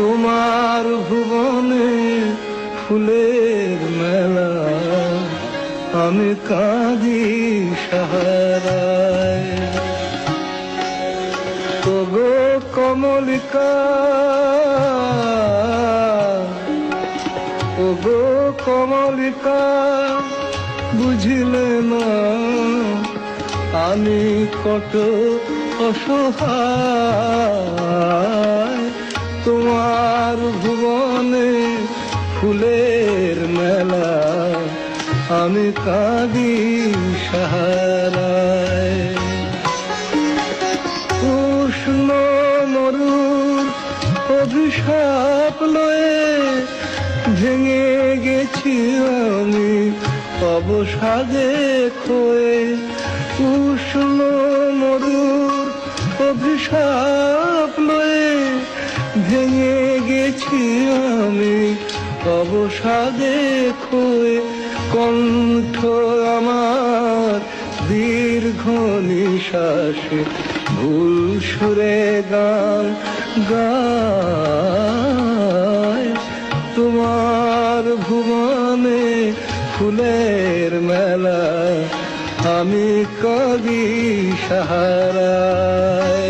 তোমার ভুবনে ফুলের মেলা, আমি কাঁদি সাহারায়। ওগো কমলিকা, ওগো কমলিকা, বুঝিলে না আমি কত অসহায়। তোমার ভুবনে ফুলের মেলা, আমি কাঁদি সাহারায়। উষ্ণ মরুর অভিশাপ লয়ে ভেঙে গেছি আমি অবসাদে খয়ে। উষ্ণ মরুর অভিশাপ লয়ে ভেঙে গেছি আমি অবসাদে খয়ে। কণ্ঠ আমার দীর্ঘ নিঃশ্বাসে ভুল সুরে গান গায়। তোমার ভুবনে ফুলের মেলা, আমি কাঁদি সাহারায়।